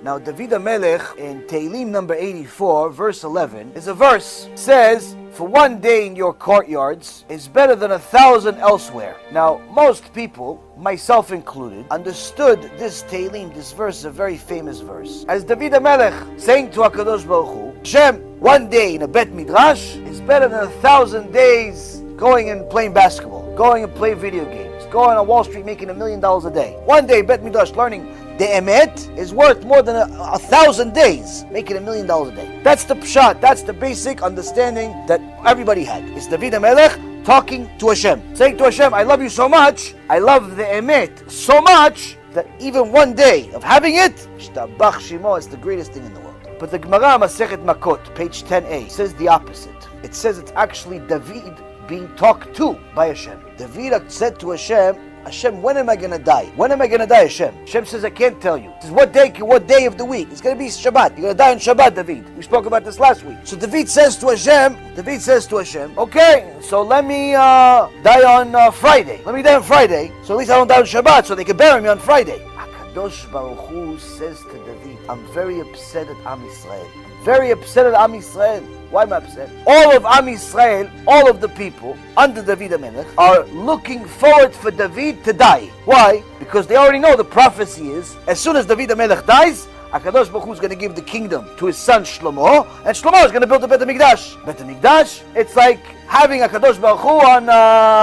Now, David HaMelech in Tehillim number 84, verse 11, is a verse. It says, for one day in your courtyards is better than 1,000 elsewhere. Now, most people, myself included, understood this Tehillim, this verse is a very famous verse, as David HaMelech saying to HaKadosh Baruch Hu, Hashem, one day in a Bet Midrash is better than 1,000 days going and playing basketball, going and playing video games, going on Wall Street making $1 million a day. One day, Bet Midrash, learning the emet is worth more than 1,000 days, making $1 million a day. That's the pshat, that's the basic understanding that everybody had. It's David HaMelech talking to Hashem, saying to Hashem, I love you so much, I love the emet so much, that even one day of having it, Shtabach Shemo, is the greatest thing in the world. But the Gemara Masechet Makot, page 10a, says the opposite. It says it's actually David being talked to by Hashem. David said to Hashem, Hashem, when am I going to die? When am I going to die, Hashem? Hashem says, I can't tell you. He says, what day of the week? It's going to be Shabbat. You're going to die on Shabbat, David. We spoke about this last week. So David says to Hashem, okay, so let me die on Friday. Let me die on Friday, so at least I don't die on Shabbat, so they can bury me on Friday. HaKadosh Baruch Hu says to David, I'm very upset at Am Yisrael. Very upset at Am Yisrael. Why am I upset? All of Am Yisrael, all of the people under David HaMelech are looking forward for David to die. Why? Because they already know the prophecy is, as soon as David HaMelech dies, HaKadosh Baruch Hu is going to give the kingdom to his son Shlomo, and Shlomo is going to build the Bet HaMikdash. Bet HaMikdash, it's like having HaKadosh Baruch Hu on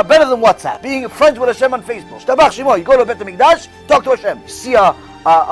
better than WhatsApp, being friends with Hashem on Facebook. Shtabach Shemo, you go to Bet HaMikdash, talk to Hashem. You see a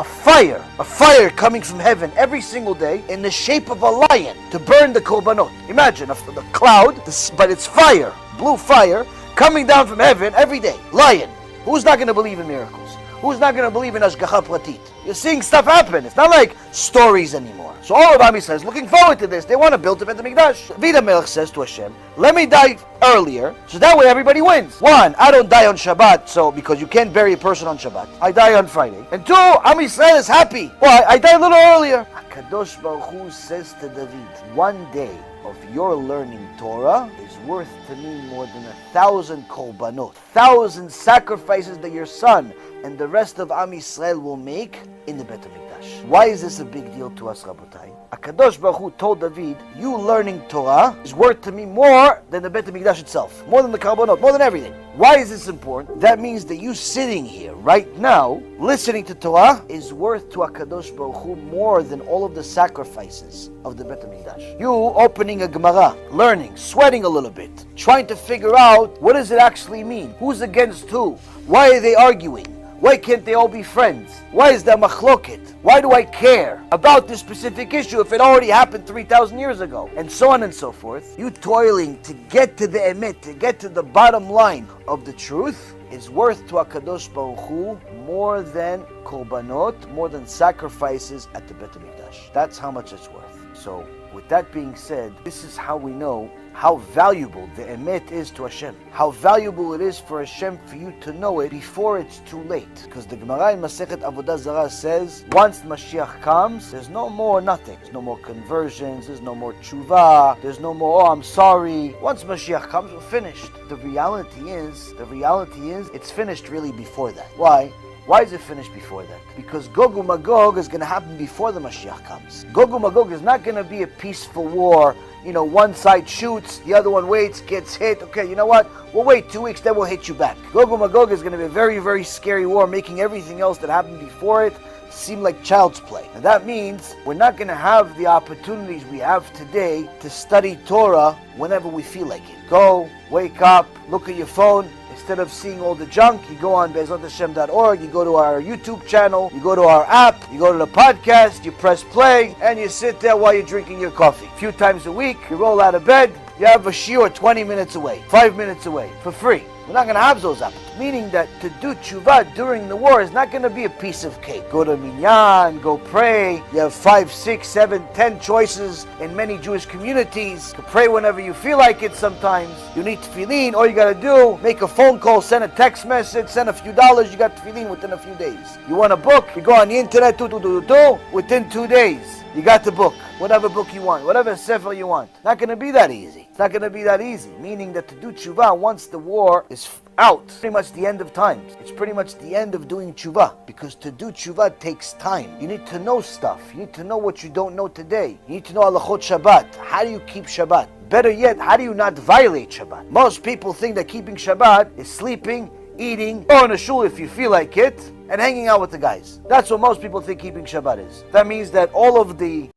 fire coming from heaven every single day in the shape of a lion to burn the korbanot. Imagine the cloud, but it's fire, blue fire, coming down from heaven every day. Lion. Who's not going to believe in miracles? Who's not going to believe in Ashgacha Pratit? You're seeing stuff happen. It's not like stories anymore. So all of Am Yisrael is looking forward to this. They want to build the Bet HaMikdash. David HaMelech says to Hashem, let me die earlier, so that way everybody wins. One, I don't die on Shabbat, so because you can't bury a person on Shabbat. I die on Friday. And two, Am Yisrael is happy. Why? I die a little earlier. HaKadosh Baruch Hu says to David, one day of your learning Torah is worth to me more than 1,000 korbanot, 1,000 sacrifices that your son and the rest of Am Yisrael will make in the Bet HaMikdash. Why is this a big deal to us, Rabotai? HaKadosh Baruch Hu told David, you learning Torah is worth to me more than the Bet HaMikdash itself, more than the korbanot, more than everything. Why is this important? That means that you sitting here right now, listening to Torah, is worth to HaKadosh Baruch Hu more than all of the sacrifices of the Bet HaMikdash. You opening a Gemara, learning, sweating a little bit, trying to figure out what does it actually mean? Who's against who? Why are they arguing? Why can't they all be friends? Why is there machloket? Why do I care about this specific issue if it already happened 3,000 years ago? And so on and so forth. You toiling to get to the emet, to get to the bottom line of the truth, is worth to HaKadosh Baruch Hu more than korbanot, more than sacrifices at the Bet HaMikdash. That's how much it's worth. So, with that being said, this is how we know how valuable the emet is to Hashem. How valuable it is for Hashem for you to know it before it's too late. Because the Gemara in Masechet Avodah Zarah says, once Mashiach comes, there's no more nothing. There's no more conversions, there's no more tshuva, there's no more, oh, I'm sorry. Once Mashiach comes, we're finished. The reality is, it's finished really before that. Why? Why is it finished before that? Because Gog and Magog is going to happen before the Mashiach comes. Gog and Magog is not going to be a peaceful war. You know, one side shoots, the other one waits, gets hit. Okay, you know what? We'll wait 2 weeks, then we'll hit you back. Gog and Magog is going to be a very, very scary war, making everything else that happened before it seem like child's play. And that means we're not going to have the opportunities we have today to study Torah whenever we feel like it. Go, wake up, look at your phone. Instead of seeing all the junk, you go on BeEzratHaShem.org, you go to our YouTube channel, you go to our app, you go to the podcast, you press play, and you sit there while you're drinking your coffee. A few times a week, you roll out of bed, you have a shiur 20 minutes away, 5 minutes away, for free. We're not going to have those opportunities. Meaning that to do tshuva during the war is not going to be a piece of cake. Go to minyan, go pray. You have 5, 6, 7, 10 choices in many Jewish communities. You can pray whenever you feel like it sometimes. You need tefillin. All you got to do, make a phone call, send a text message, send a few dollars. You got tefillin within a few days. You want a book, you go on the internet, within 2 days. You got the book, whatever book you want, whatever sefer you want. Not going to be that easy. It's not going to be that easy. Meaning that to do tshuva once the war is out, pretty much the end of times. It's pretty much the end of doing tshuva. Because to do tshuva takes time. You need to know stuff. You need to know what you don't know today. You need to know halachot Shabbat. How do you keep Shabbat? Better yet, how do you not violate Shabbat? Most people think that keeping Shabbat is sleeping, eating, going to shul if you feel like it, and hanging out with the guys. That's what most people think keeping Shabbat is. That means that all of the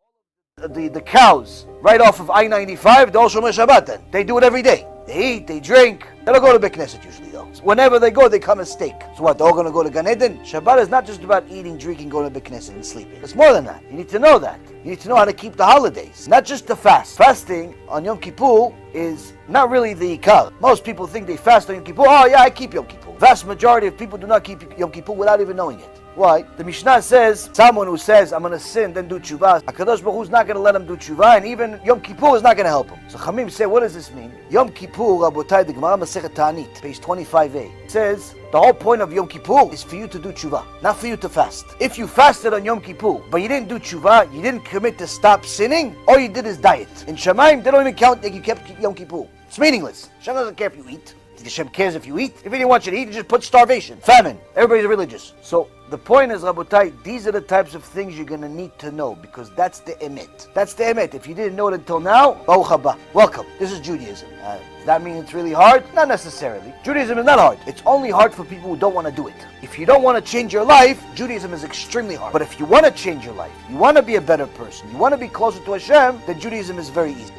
cows right off of I-95, they're all Shomer Shabbat then. They do it every day. They eat, they drink. They don't go to Beit Knesset usually though. So whenever they go, they come as steak. So what, they're all going to go to Gan Eden? Shabbat is not just about eating, drinking, going to Beit Knesset and sleeping. It's more than that. You need to know that. You need to know how to keep the holidays. Not just to fast. Fasting on Yom Kippur is not really the ikar. Most people think they fast on Yom Kippur. Oh yeah, I keep Yom Kippur. Vast majority of people do not keep Yom Kippur without even knowing it. Why? The Mishnah says, someone who says, I'm going to sin, then do tshuva, HaKadosh Baruch Hu is not going to let him do tshuva, and even Yom Kippur is not going to help him. So Chamim say, what does this mean? Yom Kippur, Rabotai, the Gemara Masechet Ta'anit, page 25a, says, the whole point of Yom Kippur is for you to do tshuva, not for you to fast. If you fasted on Yom Kippur, but you didn't do tshuva, you didn't commit to stop sinning, all you did is diet. In Shemaim, they don't even count that you kept Yom Kippur. It's meaningless. Hashem doesn't care if you eat. Hashem cares if you eat. If he didn't want you to eat, he just put starvation, famine. Everybody's religious. So the point is, Rabotai, these are the types of things you're going to need to know because that's the emet. That's the emet. If you didn't know it until now, Baruch haba. Welcome. This is Judaism. Does that mean it's really hard? Not necessarily. Judaism is not hard. It's only hard for people who don't want to do it. If you don't want to change your life, Judaism is extremely hard. But if you want to change your life, you want to be a better person, you want to be closer to Hashem, then Judaism is very easy.